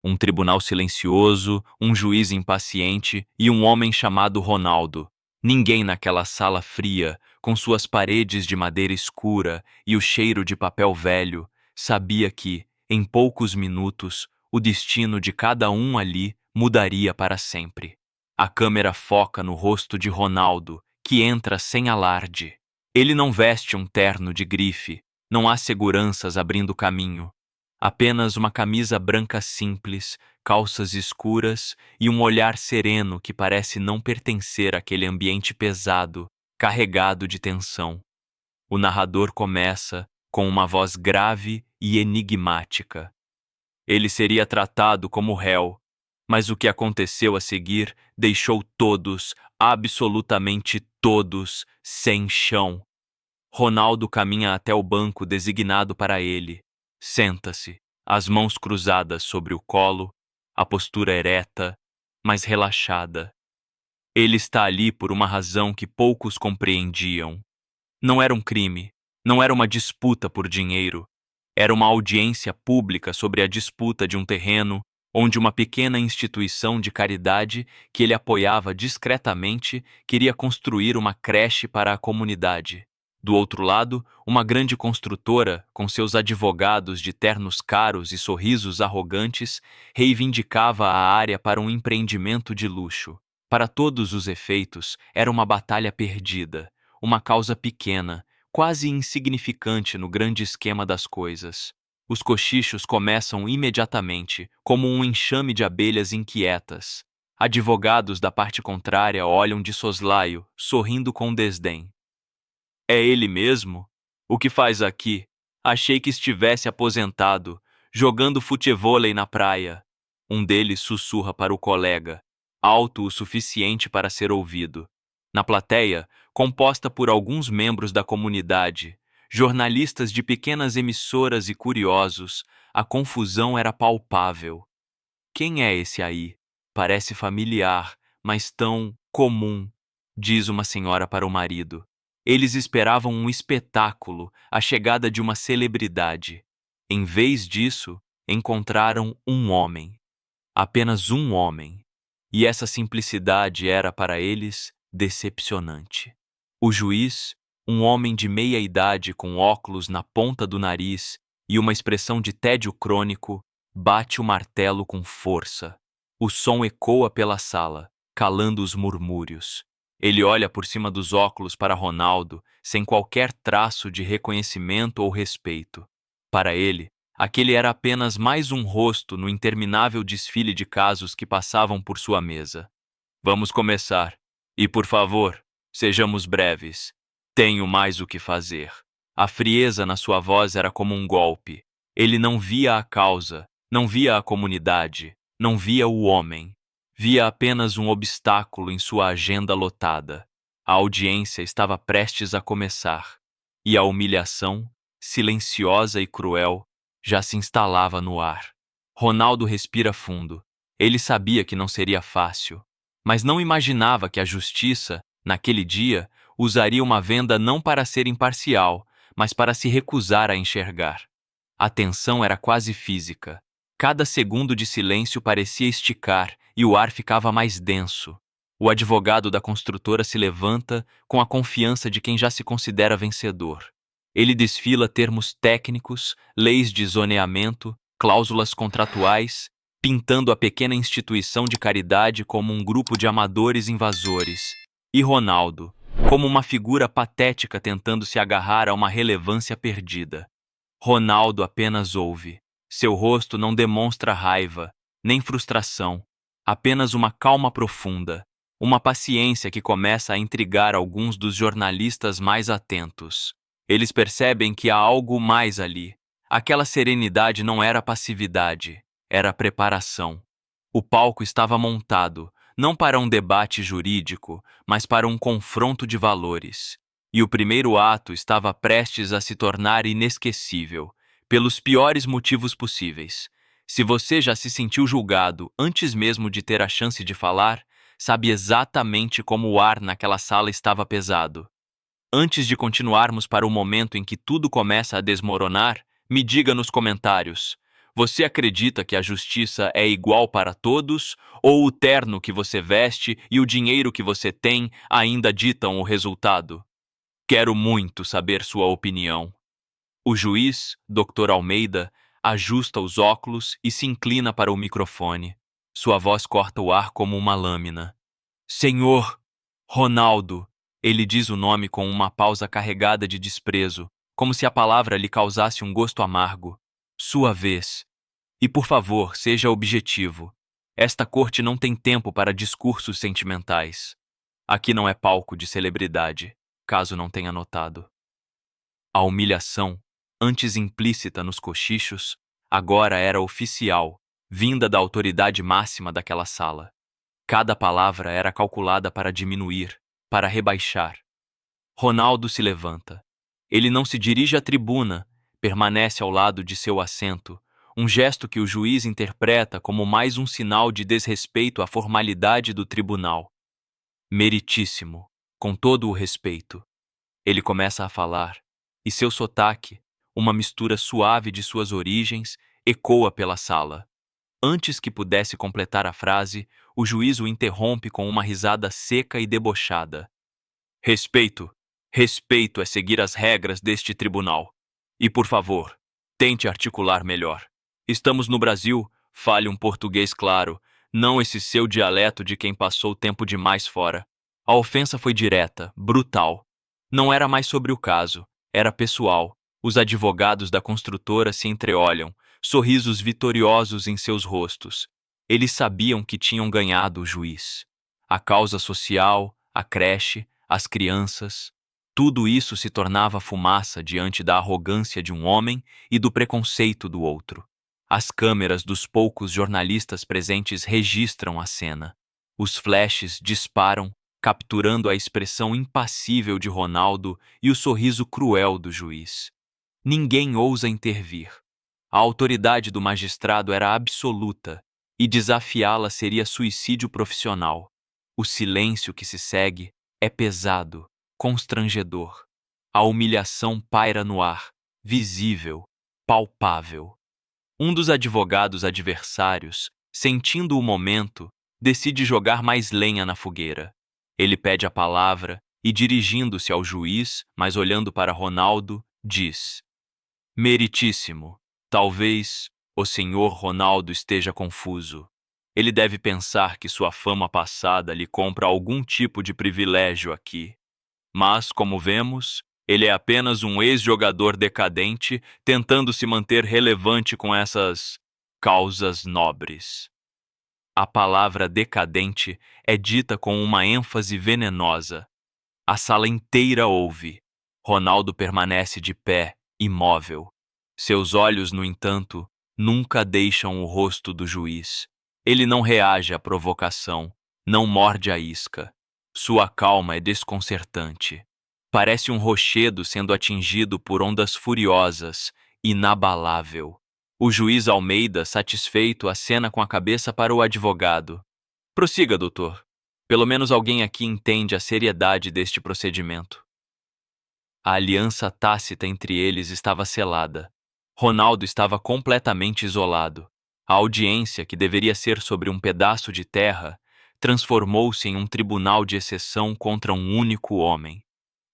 Um tribunal silencioso, um juiz impaciente e um homem chamado Ronaldo. Ninguém naquela sala fria, com suas paredes de madeira escura e o cheiro de papel velho, sabia que, em poucos minutos, o destino de cada um ali mudaria para sempre. A câmera foca no rosto de Ronaldo, que entra sem alarde. Ele não veste um terno de grife, não há seguranças abrindo caminho. Apenas uma camisa branca simples, calças escuras e um olhar sereno que parece não pertencer àquele ambiente pesado, carregado de tensão. O narrador começa com uma voz grave e enigmática. Ele seria tratado como réu, mas o que aconteceu a seguir deixou todos, absolutamente todos, sem chão. Ronaldo caminha até o banco designado para ele. Senta-se, as mãos cruzadas sobre o colo, a postura ereta, mas relaxada. Ele está ali por uma razão que poucos compreendiam. Não era um crime, não era uma disputa por dinheiro. Era uma audiência pública sobre a disputa de um terreno onde uma pequena instituição de caridade que ele apoiava discretamente queria construir uma creche para a comunidade. Do outro lado, uma grande construtora, com seus advogados de ternos caros e sorrisos arrogantes, reivindicava a área para um empreendimento de luxo. Para todos os efeitos, era uma batalha perdida, uma causa pequena, quase insignificante no grande esquema das coisas. Os cochichos começam imediatamente, como um enxame de abelhas inquietas. Advogados da parte contrária olham de soslaio, sorrindo com desdém. É ele mesmo? O que faz aqui? Achei que estivesse aposentado, jogando futevôlei na praia. Um deles sussurra para o colega, alto o suficiente para ser ouvido. Na plateia, composta por alguns membros da comunidade, jornalistas de pequenas emissoras e curiosos, a confusão era palpável. Quem é esse aí? Parece familiar, mas tão comum, diz uma senhora para o marido. Eles esperavam um espetáculo, a chegada de uma celebridade. Em vez disso, encontraram um homem. Apenas um homem. E essa simplicidade era para eles decepcionante. O juiz, um homem de meia idade com óculos na ponta do nariz e uma expressão de tédio crônico, bate o martelo com força. O som ecoa pela sala, calando os murmúrios. Ele olha por cima dos óculos para Ronaldo, sem qualquer traço de reconhecimento ou respeito. Para ele, aquele era apenas mais um rosto no interminável desfile de casos que passavam por sua mesa. Vamos começar. E, por favor, sejamos breves. Tenho mais o que fazer. A frieza na sua voz era como um golpe. Ele não via a causa, não via a comunidade, não via o homem. Via apenas um obstáculo em sua agenda lotada. A audiência estava prestes a começar. E a humilhação, silenciosa e cruel, já se instalava no ar. Ronaldo respira fundo. Ele sabia que não seria fácil, mas não imaginava que a justiça, naquele dia, usaria uma venda não para ser imparcial, mas para se recusar a enxergar. A tensão era quase física. Cada segundo de silêncio parecia esticar e o ar ficava mais denso. O advogado da construtora se levanta com a confiança de quem já se considera vencedor. Ele desfila termos técnicos, leis de zoneamento, cláusulas contratuais, pintando a pequena instituição de caridade como um grupo de amadores invasores, e Ronaldo, como uma figura patética tentando se agarrar a uma relevância perdida. Ronaldo apenas ouve. Seu rosto não demonstra raiva, nem frustração, apenas uma calma profunda, uma paciência que começa a intrigar alguns dos jornalistas mais atentos. Eles percebem que há algo mais ali. Aquela serenidade não era passividade, era preparação. O palco estava montado, não para um debate jurídico, mas para um confronto de valores. E o primeiro ato estava prestes a se tornar inesquecível, pelos piores motivos possíveis. Se você já se sentiu julgado antes mesmo de ter a chance de falar, sabe exatamente como o ar naquela sala estava pesado. Antes de continuarmos para o momento em que tudo começa a desmoronar, me diga nos comentários. Você acredita que a justiça é igual para todos, ou o terno que você veste e o dinheiro que você tem ainda ditam o resultado? Quero muito saber sua opinião. O juiz, Dr. Almeida, ajusta os óculos e se inclina para o microfone. Sua voz corta o ar como uma lâmina. Senhor Ronaldo, ele diz o nome com uma pausa carregada de desprezo, como se a palavra lhe causasse um gosto amargo. Sua vez. E por favor, seja objetivo. Esta corte não tem tempo para discursos sentimentais. Aqui não é palco de celebridade, caso não tenha notado. A humilhação, antes implícita nos cochichos, agora era oficial, vinda da autoridade máxima daquela sala. Cada palavra era calculada para diminuir, para rebaixar. Ronaldo se levanta. Ele não se dirige à tribuna, permanece ao lado de seu assento, um gesto que o juiz interpreta como mais um sinal de desrespeito à formalidade do tribunal. Meritíssimo, com todo o respeito. Ele começa a falar, e seu sotaque, uma mistura suave de suas origens, ecoa pela sala. Antes que pudesse completar a frase, o juiz o interrompe com uma risada seca e debochada. Respeito. Respeito é seguir as regras deste tribunal. E, por favor, tente articular melhor. Estamos no Brasil, fale um português claro, não esse seu dialeto de quem passou tempo demais fora. A ofensa foi direta, brutal. Não era mais sobre o caso, era pessoal. Os advogados da construtora se entreolham, sorrisos vitoriosos em seus rostos. Eles sabiam que tinham ganhado o juiz. A causa social, a creche, as crianças, tudo isso se tornava fumaça diante da arrogância de um homem e do preconceito do outro. As câmeras dos poucos jornalistas presentes registram a cena. Os flashes disparam, capturando a expressão impassível de Ronaldo e o sorriso cruel do juiz. Ninguém ousa intervir. A autoridade do magistrado era absoluta, e desafiá-la seria suicídio profissional. O silêncio que se segue é pesado, constrangedor. A humilhação paira no ar, visível, palpável. Um dos advogados adversários, sentindo o momento, decide jogar mais lenha na fogueira. Ele pede a palavra e, dirigindo-se ao juiz, mas olhando para Ronaldo, diz: Meritíssimo, talvez o senhor Ronaldo esteja confuso. Ele deve pensar que sua fama passada lhe compra algum tipo de privilégio aqui. Mas, como vemos, ele é apenas um ex-jogador decadente tentando se manter relevante com essas causas nobres. A palavra decadente é dita com uma ênfase venenosa. A sala inteira ouve. Ronaldo permanece de pé, imóvel. Seus olhos, no entanto, nunca deixam o rosto do juiz. Ele não reage à provocação, não morde a isca. Sua calma é desconcertante. Parece um rochedo sendo atingido por ondas furiosas, inabalável. O juiz Almeida, satisfeito, acena com a cabeça para o advogado. Prossiga, doutor. Pelo menos alguém aqui entende a seriedade deste procedimento. A aliança tácita entre eles estava selada. Ronaldo estava completamente isolado. A audiência, que deveria ser sobre um pedaço de terra, transformou-se em um tribunal de exceção contra um único homem.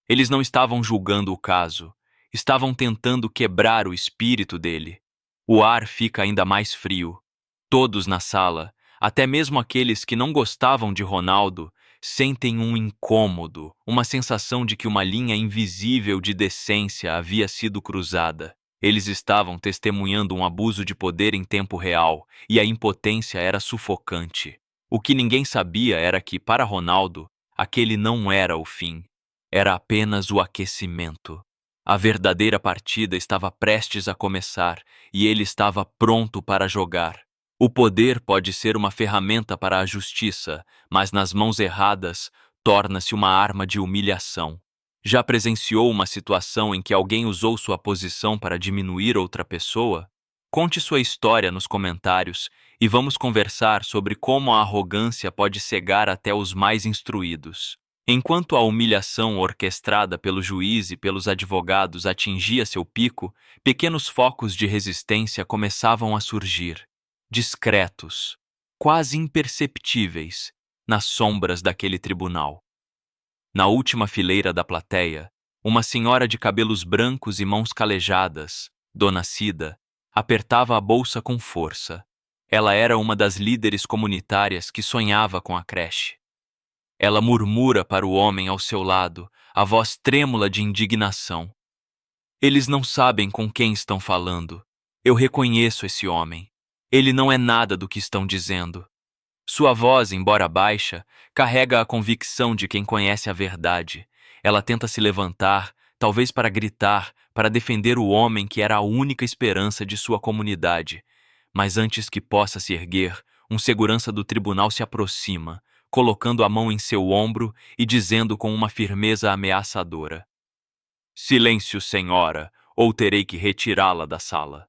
Eles não estavam julgando o caso, estavam tentando quebrar o espírito dele. O ar fica ainda mais frio. Todos na sala, até mesmo aqueles que não gostavam de Ronaldo, sentem um incômodo, uma sensação de que uma linha invisível de decência havia sido cruzada. Eles estavam testemunhando um abuso de poder em tempo real, e a impotência era sufocante. O que ninguém sabia era que, para Ronaldo, aquele não era o fim. Era apenas o aquecimento. A verdadeira partida estava prestes a começar, e ele estava pronto para jogar. O poder pode ser uma ferramenta para a justiça, mas nas mãos erradas, torna-se uma arma de humilhação. Já presenciou uma situação em que alguém usou sua posição para diminuir outra pessoa? Conte sua história nos comentários e vamos conversar sobre como a arrogância pode cegar até os mais instruídos. Enquanto a humilhação orquestrada pelo juiz e pelos advogados atingia seu pico, pequenos focos de resistência começavam a surgir, discretos, quase imperceptíveis, nas sombras daquele tribunal. Na última fileira da plateia, uma senhora de cabelos brancos e mãos calejadas, Dona Cida, apertava a bolsa com força. Ela era uma das líderes comunitárias que sonhava com a creche. Ela murmura para o homem ao seu lado, a voz trêmula de indignação. Eles não sabem com quem estão falando. Eu reconheço esse homem. Ele não é nada do que estão dizendo. Sua voz, embora baixa, carrega a convicção de quem conhece a verdade. Ela tenta se levantar, talvez para gritar, para defender o homem que era a única esperança de sua comunidade. Mas antes que possa se erguer, um segurança do tribunal se aproxima, colocando a mão em seu ombro e dizendo com uma firmeza ameaçadora: Silêncio, senhora, ou terei que retirá-la da sala.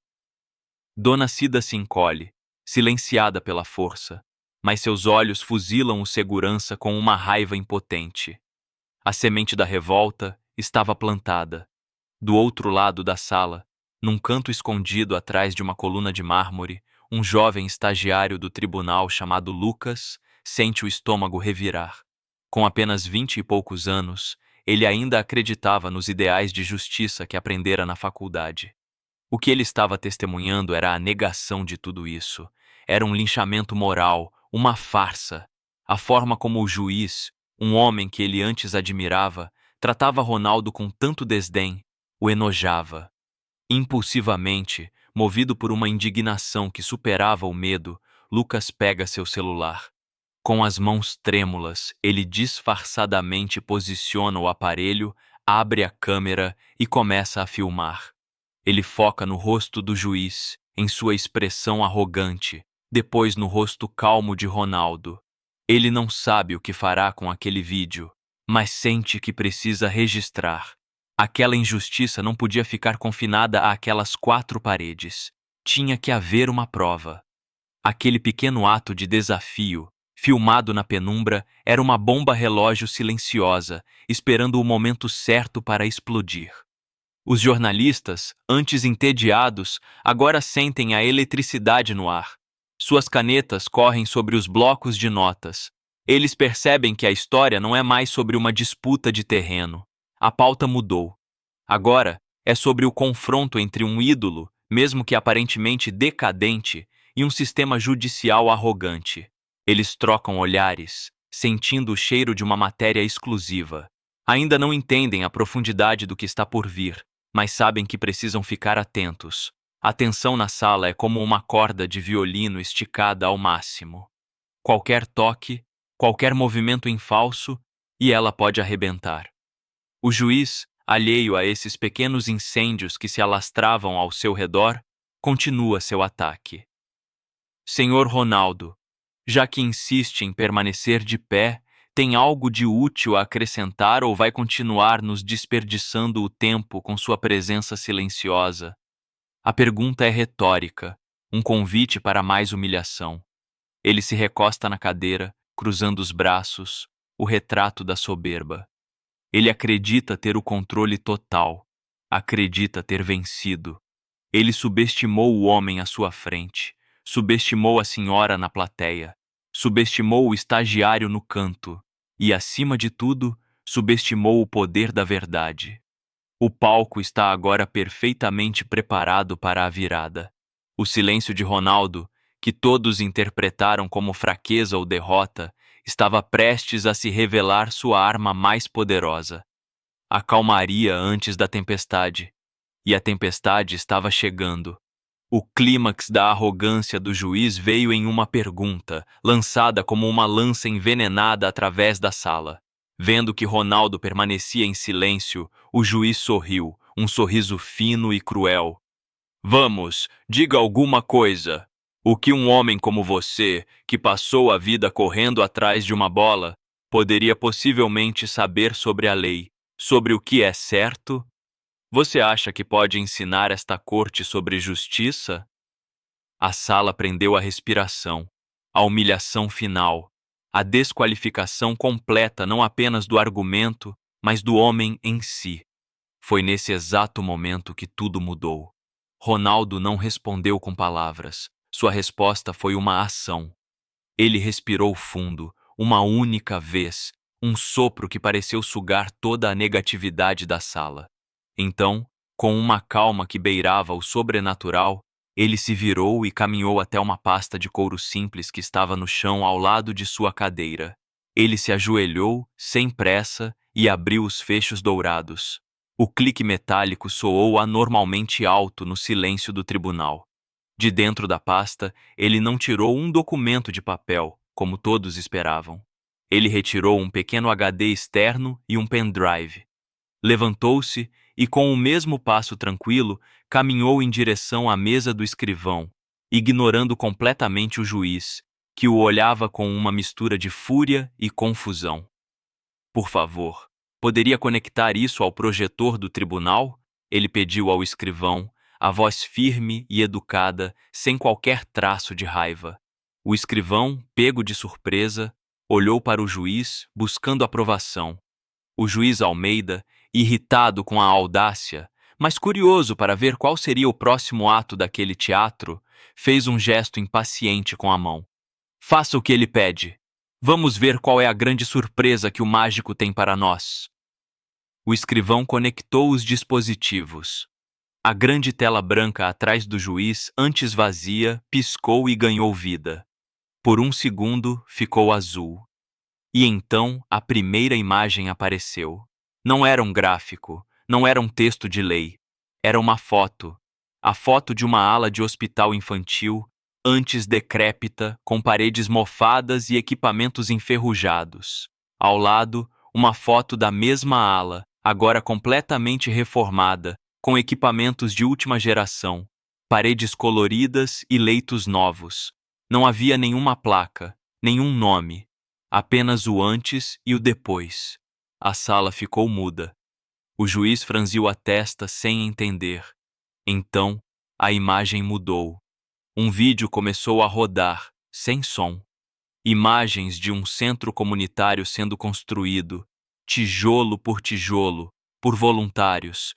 Dona Cida se encolhe, silenciada pela força, mas seus olhos fuzilam o segurança com uma raiva impotente. A semente da revolta estava plantada. Do outro lado da sala, num canto escondido atrás de uma coluna de mármore, um jovem estagiário do tribunal chamado Lucas sente o estômago revirar. Com apenas 20 e poucos anos, ele ainda acreditava nos ideais de justiça que aprendera na faculdade. O que ele estava testemunhando era a negação de tudo isso. Era um linchamento moral, uma farsa. A forma como o juiz, um homem que ele antes admirava, tratava Ronaldo com tanto desdém, o enojava. Impulsivamente, movido por uma indignação que superava o medo, Lucas pega seu celular. Com as mãos trêmulas, ele disfarçadamente posiciona o aparelho, abre a câmera e começa a filmar. Ele foca no rosto do juiz, em sua expressão arrogante, depois no rosto calmo de Ronaldo. Ele não sabe o que fará com aquele vídeo, mas sente que precisa registrar. Aquela injustiça não podia ficar confinada àquelas 4 paredes. Tinha que haver uma prova. Aquele pequeno ato de desafio, filmado na penumbra, era uma bomba relógio silenciosa, esperando o momento certo para explodir. Os jornalistas, antes entediados, agora sentem a eletricidade no ar. Suas canetas correm sobre os blocos de notas. Eles percebem que a história não é mais sobre uma disputa de terreno. A pauta mudou. Agora é sobre o confronto entre um ídolo, mesmo que aparentemente decadente, e um sistema judicial arrogante. Eles trocam olhares, sentindo o cheiro de uma matéria exclusiva. Ainda não entendem a profundidade do que está por vir, mas sabem que precisam ficar atentos. A tensão na sala é como uma corda de violino esticada ao máximo. Qualquer toque, qualquer movimento em falso, e ela pode arrebentar. O juiz, alheio a esses pequenos incêndios que se alastravam ao seu redor, continua seu ataque. Senhor Ronaldo, já que insiste em permanecer de pé, tem algo de útil a acrescentar ou vai continuar nos desperdiçando o tempo com sua presença silenciosa? A pergunta é retórica, um convite para mais humilhação. Ele se recosta na cadeira, cruzando os braços, o retrato da soberba. Ele acredita ter o controle total, acredita ter vencido. Ele subestimou o homem à sua frente, subestimou a senhora na plateia, subestimou o estagiário no canto e, acima de tudo, subestimou o poder da verdade. O palco está agora perfeitamente preparado para a virada. O silêncio de Ronaldo, que todos interpretaram como fraqueza ou derrota, estava prestes a se revelar sua arma mais poderosa. A calmaria antes da tempestade. E a tempestade estava chegando. O clímax da arrogância do juiz veio em uma pergunta, lançada como uma lança envenenada através da sala. Vendo que Ronaldo permanecia em silêncio, o juiz sorriu, um sorriso fino e cruel. Vamos, diga alguma coisa. O que um homem como você, que passou a vida correndo atrás de uma bola, poderia possivelmente saber sobre a lei, sobre o que é certo? Você acha que pode ensinar esta corte sobre justiça? A sala prendeu a respiração. A humilhação final. A desqualificação completa não apenas do argumento, mas do homem em si. Foi nesse exato momento que tudo mudou. Ronaldo não respondeu com palavras. Sua resposta foi uma ação. Ele respirou fundo, uma única vez, um sopro que pareceu sugar toda a negatividade da sala. Então, com uma calma que beirava o sobrenatural, ele se virou e caminhou até uma pasta de couro simples que estava no chão ao lado de sua cadeira. Ele se ajoelhou, sem pressa, e abriu os fechos dourados. O clique metálico soou anormalmente alto no silêncio do tribunal. De dentro da pasta, ele não tirou um documento de papel, como todos esperavam. Ele retirou um pequeno HD externo e um pendrive. Levantou-se e, com o mesmo passo tranquilo, caminhou em direção à mesa do escrivão, ignorando completamente o juiz, que o olhava com uma mistura de fúria e confusão. Por favor, poderia conectar isso ao projetor do tribunal? Ele pediu ao escrivão, a voz firme e educada, sem qualquer traço de raiva. O escrivão, pego de surpresa, olhou para o juiz, buscando aprovação. O juiz Almeida, irritado com a audácia, mas curioso para ver qual seria o próximo ato daquele teatro, fez um gesto impaciente com a mão. Faça o que ele pede. Vamos ver qual é a grande surpresa que o mágico tem para nós. O escrivão conectou os dispositivos. A grande tela branca atrás do juiz, antes vazia, piscou e ganhou vida. Por um segundo, ficou azul. E então, a primeira imagem apareceu. Não era um gráfico, não era um texto de lei. Era uma foto. A foto de uma ala de hospital infantil, antes decrépita, com paredes mofadas e equipamentos enferrujados. Ao lado, uma foto da mesma ala, agora completamente reformada, com equipamentos de última geração, paredes coloridas e leitos novos. Não havia nenhuma placa, nenhum nome, apenas o antes e o depois. A sala ficou muda. O juiz franziu a testa sem entender. Então, a imagem mudou. Um vídeo começou a rodar, sem som. Imagens de um centro comunitário sendo construído, tijolo por voluntários.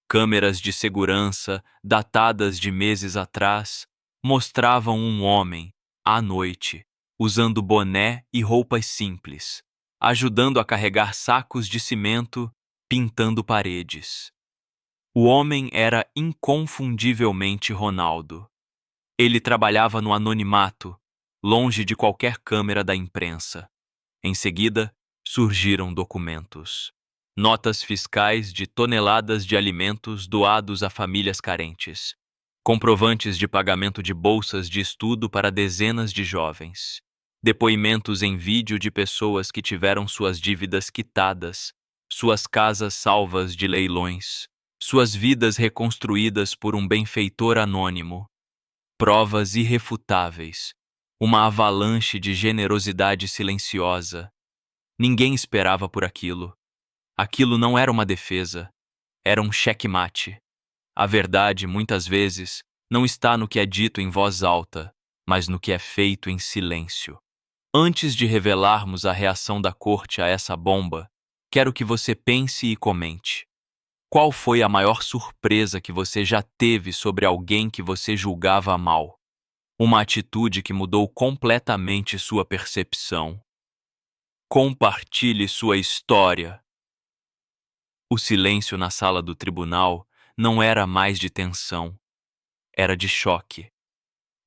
Câmeras de segurança, datadas de meses atrás, mostravam um homem, à noite, usando boné e roupas simples, ajudando a carregar sacos de cimento, pintando paredes. O homem era inconfundivelmente Ronaldo. Ele trabalhava no anonimato, longe de qualquer câmera da imprensa. Em seguida, surgiram documentos. Notas fiscais de toneladas de alimentos doados a famílias carentes. Comprovantes de pagamento de bolsas de estudo para dezenas de jovens. Depoimentos em vídeo de pessoas que tiveram suas dívidas quitadas, suas casas salvas de leilões, suas vidas reconstruídas por um benfeitor anônimo. Provas irrefutáveis. Uma avalanche de generosidade silenciosa. Ninguém esperava por aquilo. Aquilo não era uma defesa, era um xeque-mate. A verdade, muitas vezes, não está no que é dito em voz alta, mas no que é feito em silêncio. Antes de revelarmos a reação da corte a essa bomba, quero que você pense e comente. Qual foi a maior surpresa que você já teve sobre alguém que você julgava mal? Uma atitude que mudou completamente sua percepção. Compartilhe sua história. O silêncio na sala do tribunal não era mais de tensão, era de choque.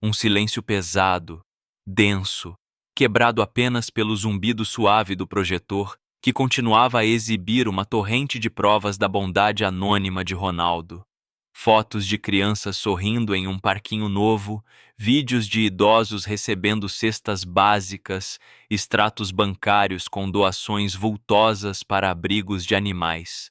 Um silêncio pesado, denso, quebrado apenas pelo zumbido suave do projetor, que continuava a exibir uma torrente de provas da bondade anônima de Ronaldo. Fotos de crianças sorrindo em um parquinho novo, vídeos de idosos recebendo cestas básicas, extratos bancários com doações vultosas para abrigos de animais.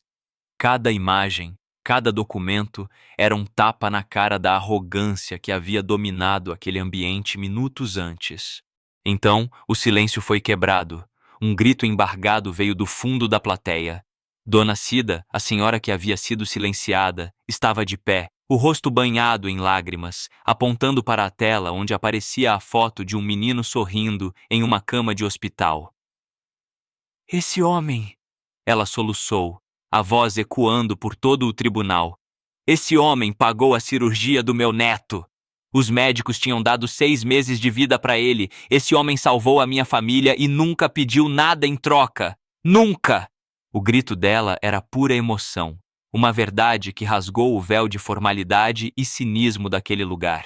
Cada imagem, cada documento era um tapa na cara da arrogância que havia dominado aquele ambiente minutos antes. Então, o silêncio foi quebrado. Um grito embargado veio do fundo da plateia. Dona Cida, a senhora que havia sido silenciada, estava de pé, o rosto banhado em lágrimas, apontando para a tela onde aparecia a foto de um menino sorrindo em uma cama de hospital. Esse homem! Ela soluçou, a voz ecoando por todo o tribunal. Esse homem pagou a cirurgia do meu neto. Os médicos tinham dado 6 meses de vida para ele. Esse homem salvou a minha família e nunca pediu nada em troca. Nunca! O grito dela era pura emoção. Uma verdade que rasgou o véu de formalidade e cinismo daquele lugar.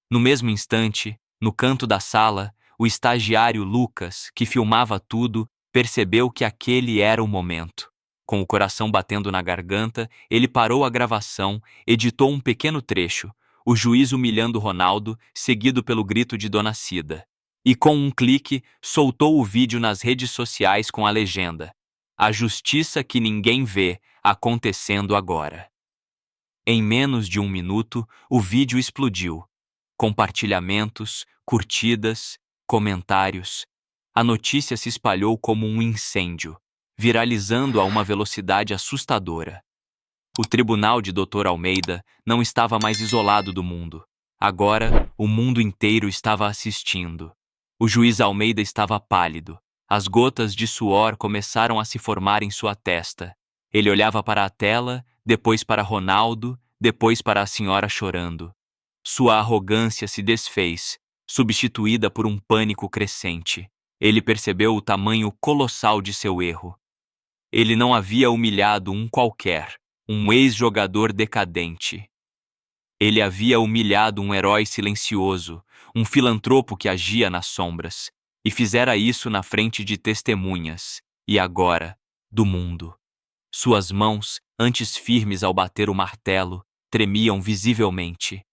No mesmo instante, no canto da sala, o estagiário Lucas, que filmava tudo, percebeu que aquele era o momento. Com o coração batendo na garganta, ele parou a gravação, editou um pequeno trecho, o juiz humilhando Ronaldo, seguido pelo grito de Dona Cida. E com um clique, soltou o vídeo nas redes sociais com a legenda: "A justiça que ninguém vê, acontecendo agora." Em menos de 1 minuto, o vídeo explodiu. Compartilhamentos, curtidas, comentários. A notícia se espalhou como um incêndio, viralizando a uma velocidade assustadora. O tribunal de Dr. Almeida não estava mais isolado do mundo. Agora, o mundo inteiro estava assistindo. O juiz Almeida estava pálido. As gotas de suor começaram a se formar em sua testa. Ele olhava para a tela, depois para Ronaldo, depois para a senhora chorando. Sua arrogância se desfez, substituída por um pânico crescente. Ele percebeu o tamanho colossal de seu erro. Ele não havia humilhado um qualquer, um ex-jogador decadente. Ele havia humilhado um herói silencioso, um filantropo que agia nas sombras, e fizera isso na frente de testemunhas, e agora, do mundo. Suas mãos, antes firmes ao bater o martelo, tremiam visivelmente.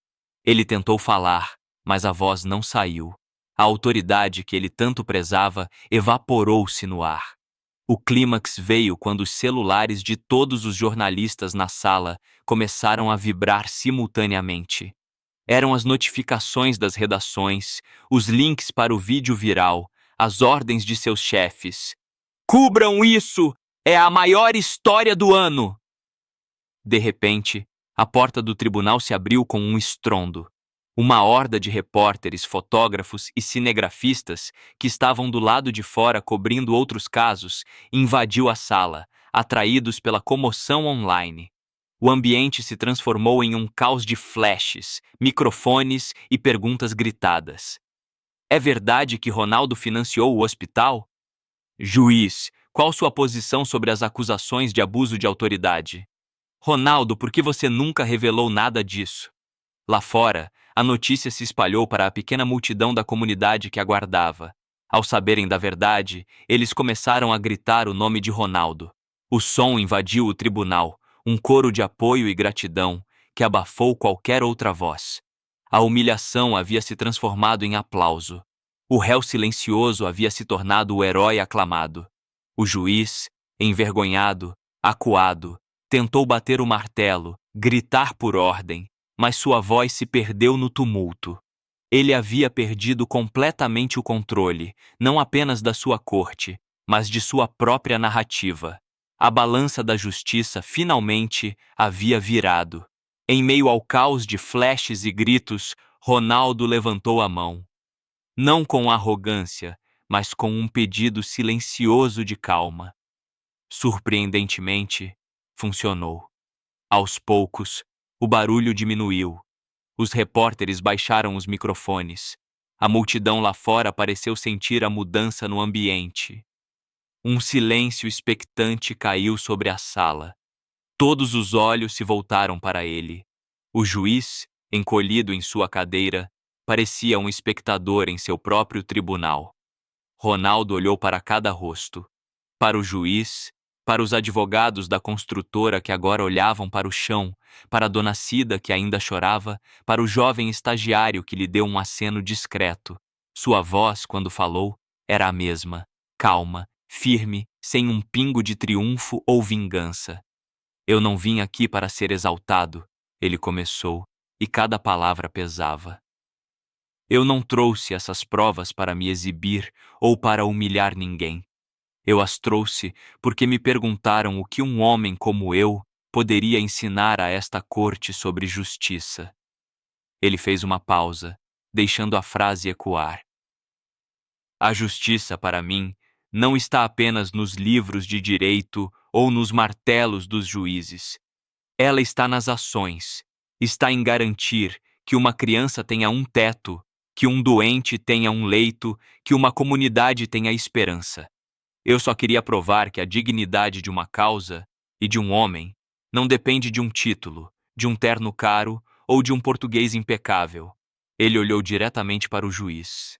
Ele tentou falar, mas a voz não saiu. A autoridade que ele tanto prezava evaporou-se no ar. O clímax veio quando os celulares de todos os jornalistas na sala começaram a vibrar simultaneamente. Eram as notificações das redações, os links para o vídeo viral, as ordens de seus chefes. "Cubram isso! É a maior história do ano!" De repente, a porta do tribunal se abriu com um estrondo. Uma horda de repórteres, fotógrafos e cinegrafistas que estavam do lado de fora cobrindo outros casos invadiu a sala, atraídos pela comoção online. O ambiente se transformou em um caos de flashes, microfones e perguntas gritadas. "É verdade que Ronaldo financiou o hospital?" "Juiz, qual sua posição sobre as acusações de abuso de autoridade?" "Ronaldo, por que você nunca revelou nada disso?" Lá fora, a notícia se espalhou para a pequena multidão da comunidade que aguardava. Ao saberem da verdade, eles começaram a gritar o nome de Ronaldo. O som invadiu o tribunal, um coro de apoio e gratidão que abafou qualquer outra voz. A humilhação havia se transformado em aplauso. O réu silencioso havia se tornado o herói aclamado. O juiz, envergonhado, acuado, tentou bater o martelo, gritar por ordem, mas sua voz se perdeu no tumulto. Ele havia perdido completamente o controle, não apenas da sua corte, mas de sua própria narrativa. A balança da justiça finalmente havia virado. Em meio ao caos de flashes e gritos, Ronaldo levantou a mão. Não com arrogância, mas com um pedido silencioso de calma. Surpreendentemente, funcionou. Aos poucos, o barulho diminuiu. Os repórteres baixaram os microfones. A multidão lá fora pareceu sentir a mudança no ambiente. Um silêncio expectante caiu sobre a sala. Todos os olhos se voltaram para ele. O juiz, encolhido em sua cadeira, parecia um espectador em seu próprio tribunal. Ronaldo olhou para cada rosto. Para o juiz, para os advogados da construtora que agora olhavam para o chão, para a Dona Cida que ainda chorava, para o jovem estagiário que lhe deu um aceno discreto. Sua voz, quando falou, era a mesma, calma, firme, sem um pingo de triunfo ou vingança. "Eu não vim aqui para ser exaltado", ele começou, e cada palavra pesava. "Eu não trouxe essas provas para me exibir ou para humilhar ninguém. Eu as trouxe porque me perguntaram o que um homem como eu, poderia ensinar a esta corte sobre justiça? Ele fez uma pausa, deixando a frase ecoar. A justiça, para mim, não está apenas nos livros de direito ou nos martelos dos juízes. Ela está nas ações. Está em garantir que uma criança tenha um teto, que um doente tenha um leito, que uma comunidade tenha esperança. Eu só queria provar que a dignidade de uma causa e de um homem não depende de um título, de um terno caro ou de um português impecável. Ele olhou diretamente para o juiz.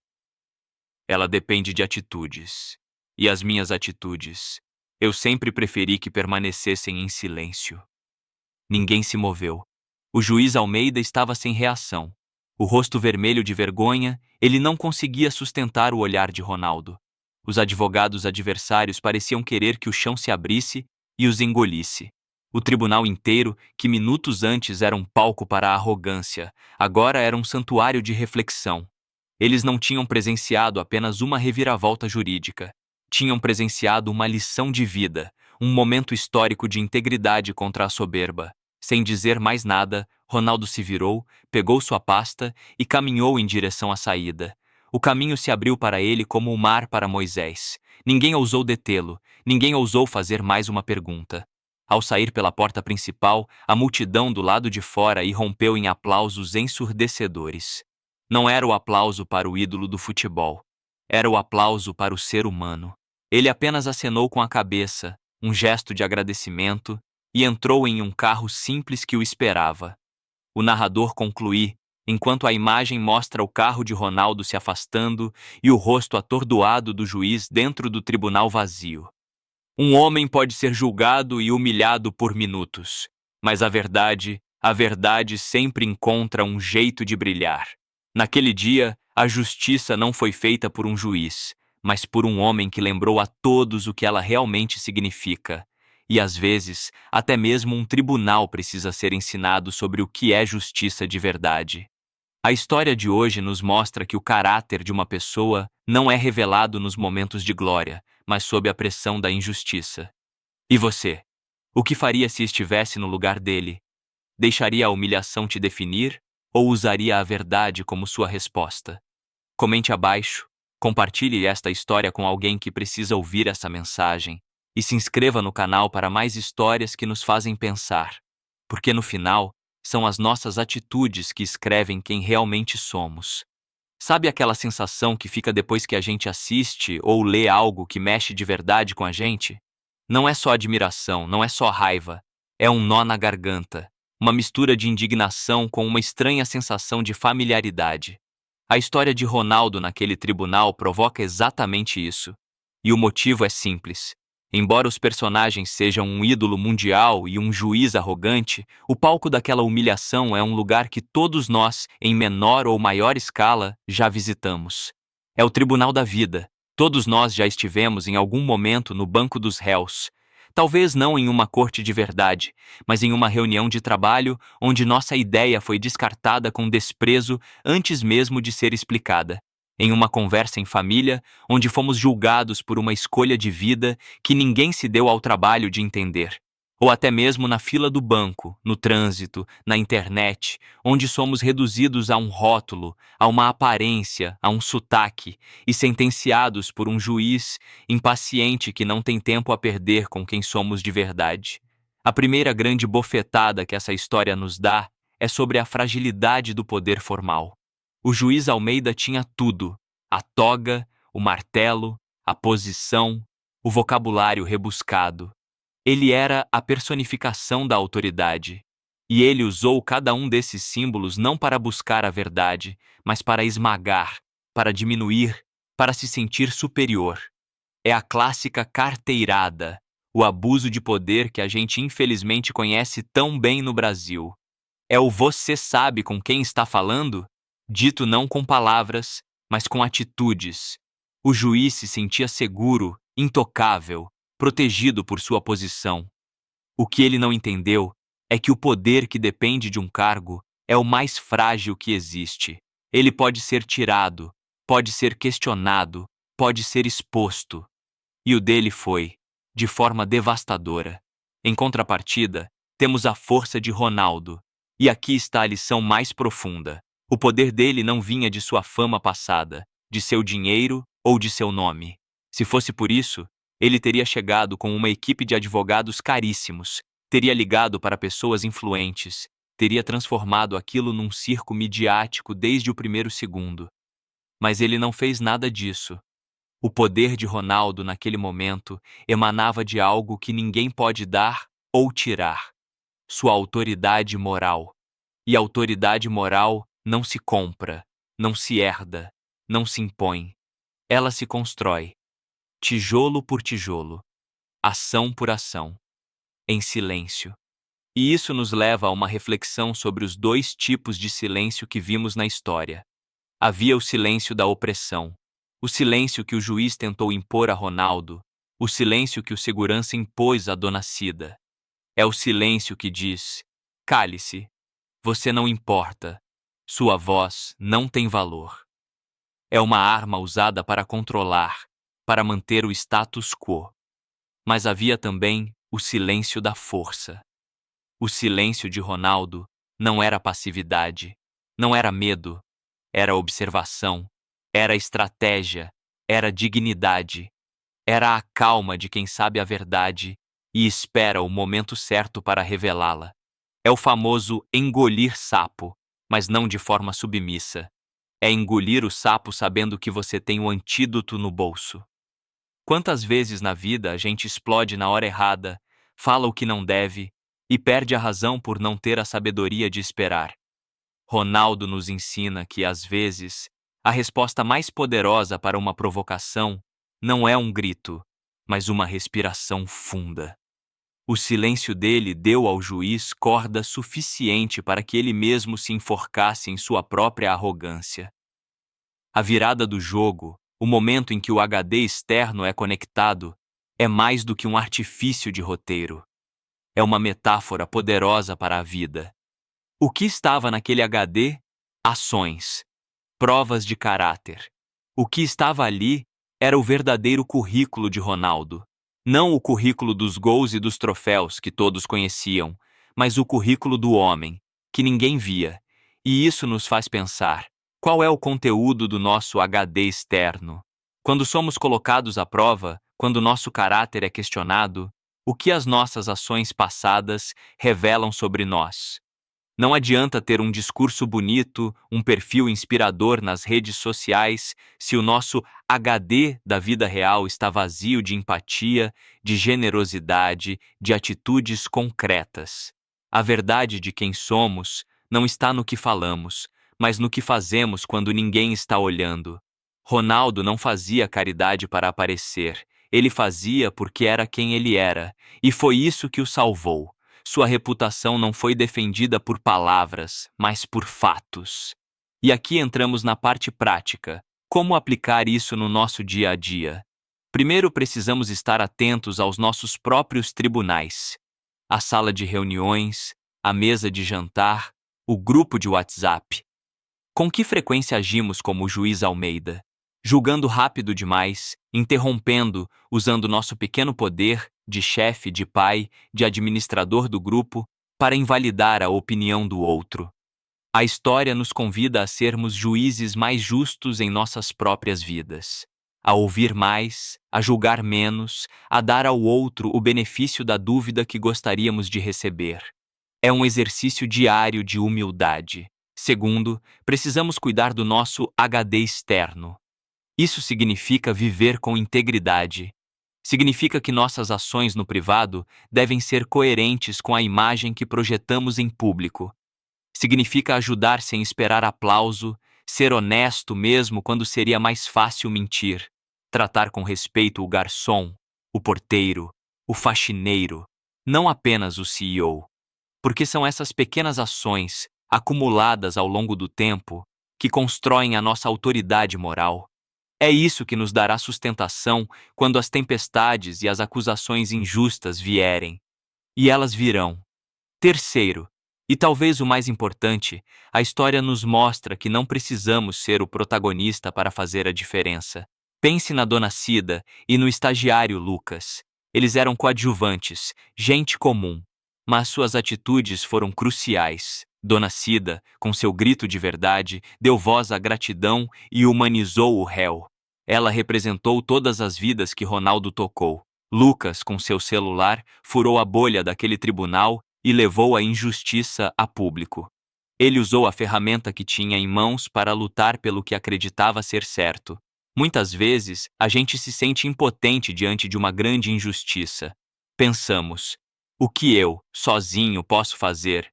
Ela depende de atitudes. E as minhas atitudes, eu sempre preferi que permanecessem em silêncio. Ninguém se moveu. O juiz Almeida estava sem reação. O rosto vermelho de vergonha, ele não conseguia sustentar o olhar de Ronaldo. Os advogados adversários pareciam querer que o chão se abrisse e os engolisse. O tribunal inteiro, que minutos antes era um palco para a arrogância, agora era um santuário de reflexão. Eles não tinham presenciado apenas uma reviravolta jurídica. Tinham presenciado uma lição de vida, um momento histórico de integridade contra a soberba. Sem dizer mais nada, Ronaldo se virou, pegou sua pasta e caminhou em direção à saída. O caminho se abriu para ele como o mar para Moisés. Ninguém ousou detê-lo, ninguém ousou fazer mais uma pergunta. Ao sair pela porta principal, a multidão do lado de fora irrompeu em aplausos ensurdecedores. Não era o aplauso para o ídolo do futebol. Era o aplauso para o ser humano. Ele apenas acenou com a cabeça, um gesto de agradecimento, e entrou em um carro simples que o esperava. O narrador conclui, enquanto a imagem mostra o carro de Ronaldo se afastando e o rosto atordoado do juiz dentro do tribunal vazio. Um homem pode ser julgado e humilhado por minutos, mas a verdade sempre encontra um jeito de brilhar. Naquele dia, a justiça não foi feita por um juiz, mas por um homem que lembrou a todos o que ela realmente significa. E às vezes, até mesmo um tribunal precisa ser ensinado sobre o que é justiça de verdade. A história de hoje nos mostra que o caráter de uma pessoa não é revelado nos momentos de glória, mas sob a pressão da injustiça. E você? O que faria se estivesse no lugar dele? Deixaria a humilhação te definir ou usaria a verdade como sua resposta? Comente abaixo, compartilhe esta história com alguém que precisa ouvir essa mensagem e se inscreva no canal para mais histórias que nos fazem pensar, porque no final, são as nossas atitudes que escrevem quem realmente somos. Sabe aquela sensação que fica depois que a gente assiste ou lê algo que mexe de verdade com a gente? Não é só admiração, não é só raiva, é um nó na garganta, uma mistura de indignação com uma estranha sensação de familiaridade. A história de Ronaldo naquele tribunal provoca exatamente isso. E o motivo é simples. Embora os personagens sejam um ídolo mundial e um juiz arrogante, o palco daquela humilhação é um lugar que todos nós, em menor ou maior escala, já visitamos. É o tribunal da vida. Todos nós já estivemos em algum momento no banco dos réus. Talvez não em uma corte de verdade, mas em uma reunião de trabalho onde nossa ideia foi descartada com desprezo antes mesmo de ser explicada. Em uma conversa em família, onde fomos julgados por uma escolha de vida que ninguém se deu ao trabalho de entender. Ou até mesmo na fila do banco, no trânsito, na internet, onde somos reduzidos a um rótulo, a uma aparência, a um sotaque, e sentenciados por um juiz impaciente que não tem tempo a perder com quem somos de verdade. A primeira grande bofetada que essa história nos dá é sobre a fragilidade do poder formal. O juiz Almeida tinha tudo: a toga, o martelo, a posição, o vocabulário rebuscado. Ele era a personificação da autoridade. E ele usou cada um desses símbolos não para buscar a verdade, mas para esmagar, para diminuir, para se sentir superior. É a clássica carteirada, o abuso de poder que a gente infelizmente conhece tão bem no Brasil. É o "você sabe com quem está falando?", dito não com palavras, mas com atitudes. O juiz se sentia seguro, intocável, protegido por sua posição. O que ele não entendeu é que o poder que depende de um cargo é o mais frágil que existe. Ele pode ser tirado, pode ser questionado, pode ser exposto. E o dele foi, de forma devastadora. Em contrapartida, temos a força de Ronaldo. E aqui está a lição mais profunda. O poder dele não vinha de sua fama passada, de seu dinheiro ou de seu nome. Se fosse por isso, ele teria chegado com uma equipe de advogados caríssimos, teria ligado para pessoas influentes, teria transformado aquilo num circo midiático desde o primeiro segundo. Mas ele não fez nada disso. O poder de Ronaldo naquele momento emanava de algo que ninguém pode dar ou tirar: sua autoridade moral. E autoridade moral não se compra, não se herda, não se impõe. Ela se constrói, tijolo por tijolo, ação por ação, em silêncio. E isso nos leva a uma reflexão sobre os dois tipos de silêncio que vimos na história. Havia o silêncio da opressão, o silêncio que o juiz tentou impor a Ronaldo, o silêncio que o segurança impôs a Dona Cida. É o silêncio que diz: cale-se, você não importa, sua voz não tem valor. É uma arma usada para controlar, para manter o status quo. Mas havia também o silêncio da força. O silêncio de Ronaldo não era passividade, não era medo, era observação, era estratégia, era dignidade, era a calma de quem sabe a verdade e espera o momento certo para revelá-la. É o famoso engolir sapo, mas não de forma submissa. É engolir o sapo sabendo que você tem o antídoto no bolso. Quantas vezes na vida a gente explode na hora errada, fala o que não deve e perde a razão por não ter a sabedoria de esperar? Ronaldo nos ensina que, às vezes, a resposta mais poderosa para uma provocação não é um grito, mas uma respiração funda. O silêncio dele deu ao juiz corda suficiente para que ele mesmo se enforcasse em sua própria arrogância. A virada do jogo, o momento em que o HD externo é conectado, é mais do que um artifício de roteiro. É uma metáfora poderosa para a vida. O que estava naquele HD? Ações, provas de caráter. O que estava ali era o verdadeiro currículo de Ronaldo. Não o currículo dos gols e dos troféus que todos conheciam, mas o currículo do homem, que ninguém via. E isso nos faz pensar: qual é o conteúdo do nosso HD externo? Quando somos colocados à prova, quando nosso caráter é questionado, o que as nossas ações passadas revelam sobre nós? Não adianta ter um discurso bonito, um perfil inspirador nas redes sociais, se o nosso HD da vida real está vazio de empatia, de generosidade, de atitudes concretas. A verdade de quem somos não está no que falamos, mas no que fazemos quando ninguém está olhando. Ronaldo não fazia caridade para aparecer, ele fazia porque era quem ele era, e foi isso que o salvou. Sua reputação não foi defendida por palavras, mas por fatos. E aqui entramos na parte prática. Como aplicar isso no nosso dia a dia? Primeiro, precisamos estar atentos aos nossos próprios tribunais. A sala de reuniões, a mesa de jantar, o grupo de WhatsApp. Com que frequência agimos como o juiz Almeida? Julgando rápido demais, interrompendo, usando nosso pequeno poder de chefe, de pai, de administrador do grupo, para invalidar a opinião do outro. A história nos convida a sermos juízes mais justos em nossas próprias vidas, a ouvir mais, a julgar menos, a dar ao outro o benefício da dúvida que gostaríamos de receber. É um exercício diário de humildade. Segundo, precisamos cuidar do nosso HD externo. Isso significa viver com integridade. Significa que nossas ações no privado devem ser coerentes com a imagem que projetamos em público. Significa ajudar sem esperar aplauso, ser honesto mesmo quando seria mais fácil mentir, tratar com respeito o garçom, o porteiro, o faxineiro, não apenas o CEO. Porque são essas pequenas ações, acumuladas ao longo do tempo, que constroem a nossa autoridade moral. É isso que nos dará sustentação quando as tempestades e as acusações injustas vierem. E elas virão. Terceiro, e talvez o mais importante, a história nos mostra que não precisamos ser o protagonista para fazer a diferença. Pense na Dona Cida e no estagiário Lucas. Eles eram coadjuvantes, gente comum. mas suas atitudes foram cruciais. Dona Cida, com seu grito de verdade, deu voz à gratidão e humanizou o réu. Ela representou todas as vidas que Ronaldo tocou. Lucas, com seu celular, furou a bolha daquele tribunal e levou a injustiça a público. Ele usou a ferramenta que tinha em mãos para lutar pelo que acreditava ser certo. Muitas vezes, a gente se sente impotente diante de uma grande injustiça. Pensamos: o que eu, sozinho, posso fazer?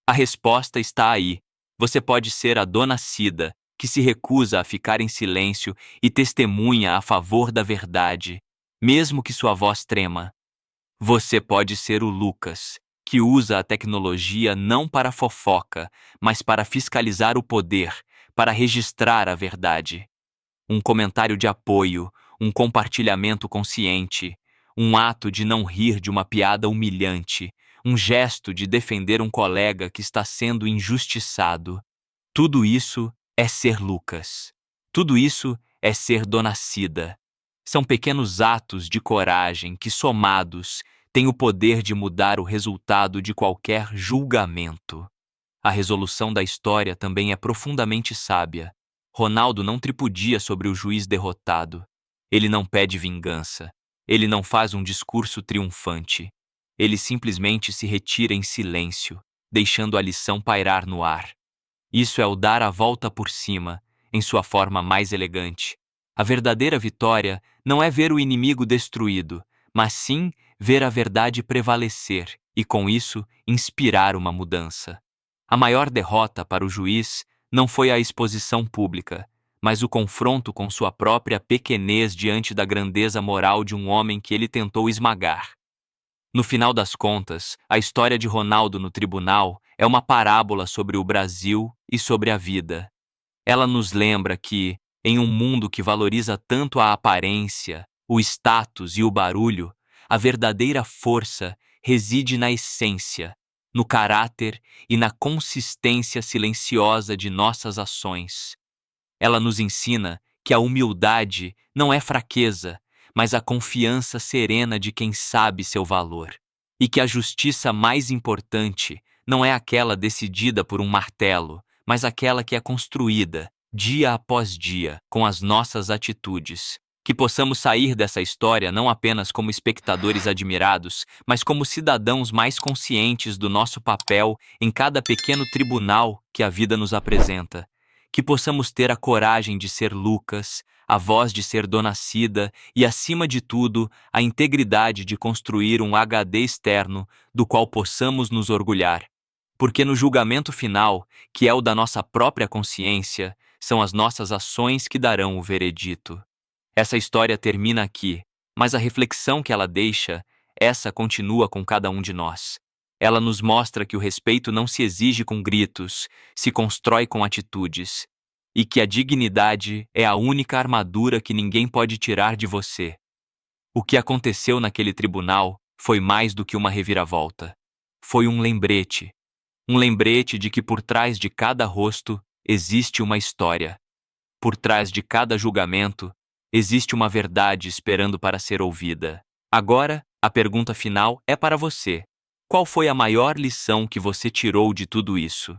A resposta está aí. Você pode ser a Dona Cida, que se recusa a ficar em silêncio e testemunha a favor da verdade, mesmo que sua voz trema. Você pode ser o Lucas, que usa a tecnologia não para fofoca, mas para fiscalizar o poder, para registrar a verdade. Um comentário de apoio, um compartilhamento consciente, um ato de não rir de uma piada humilhante, um gesto de defender um colega que está sendo injustiçado. Tudo isso é ser Lucas. Tudo isso é ser Dona Cida. São pequenos atos de coragem que, somados, têm o poder de mudar o resultado de qualquer julgamento. A resolução da história também é profundamente sábia. Ronaldo não tripudia sobre o juiz derrotado. Ele não pede vingança. Ele não faz um discurso triunfante. Ele simplesmente se retira em silêncio, deixando a lição pairar no ar. Isso é o dar a volta por cima, em sua forma mais elegante. A verdadeira vitória não é ver o inimigo destruído, mas sim ver a verdade prevalecer e, com isso, inspirar uma mudança. A maior derrota para o juiz não foi a exposição pública, mas o confronto com sua própria pequenez diante da grandeza moral de um homem que ele tentou esmagar. No final das contas, a história de Ronaldo no tribunal é uma parábola sobre o Brasil e sobre a vida. Ela nos lembra que, em um mundo que valoriza tanto a aparência, o status e o barulho, a verdadeira força reside na essência, no caráter e na consistência silenciosa de nossas ações. Ela nos ensina que a humildade não é fraqueza, mas a confiança serena de quem sabe seu valor. E que a justiça mais importante não é aquela decidida por um martelo, mas aquela que é construída, dia após dia, com as nossas atitudes. Que possamos sair dessa história não apenas como espectadores admirados, mas como cidadãos mais conscientes do nosso papel em cada pequeno tribunal que a vida nos apresenta. Que possamos ter a coragem de ser Lucas, a voz de ser Dona Cida e, acima de tudo, a integridade de construir um HD externo do qual possamos nos orgulhar. Porque no julgamento final, que é o da nossa própria consciência, são as nossas ações que darão o veredito. Essa história termina aqui, mas a reflexão que ela deixa, essa continua com cada um de nós. Ela nos mostra que o respeito não se exige com gritos, se constrói com atitudes, e que a dignidade é a única armadura que ninguém pode tirar de você. O que aconteceu naquele tribunal foi mais do que uma reviravolta. Foi um lembrete de que por trás de cada rosto existe uma história. Por trás de cada julgamento existe uma verdade esperando para ser ouvida. Agora, a pergunta final é para você. Qual foi a maior lição que você tirou de tudo isso?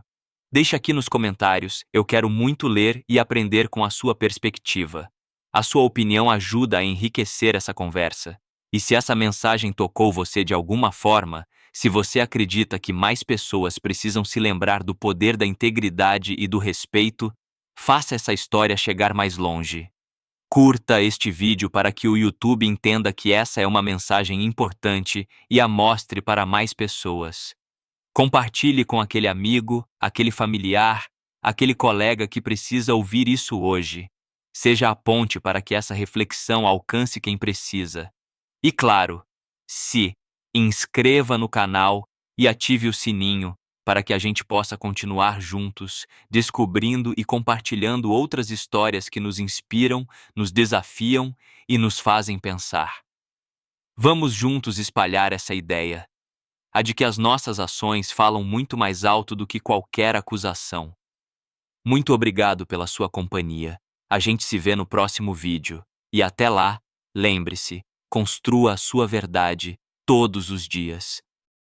Deixe aqui nos comentários, eu quero muito ler e aprender com a sua perspectiva. A sua opinião ajuda a enriquecer essa conversa. E se essa mensagem tocou você de alguma forma, se você acredita que mais pessoas precisam se lembrar do poder da integridade e do respeito, faça essa história chegar mais longe. Curta este vídeo para que o YouTube entenda que essa é uma mensagem importante e a mostre para mais pessoas. Compartilhe com aquele amigo, aquele familiar, aquele colega que precisa ouvir isso hoje. Seja a ponte para que essa reflexão alcance quem precisa. E claro, se inscreva no canal e ative o sininho para que a gente possa continuar juntos, descobrindo e compartilhando outras histórias que nos inspiram, nos desafiam e nos fazem pensar. Vamos juntos espalhar essa ideia, a de que as nossas ações falam muito mais alto do que qualquer acusação. Muito obrigado pela sua companhia. A gente se vê no próximo vídeo. E até lá, lembre-se, construa a sua verdade todos os dias.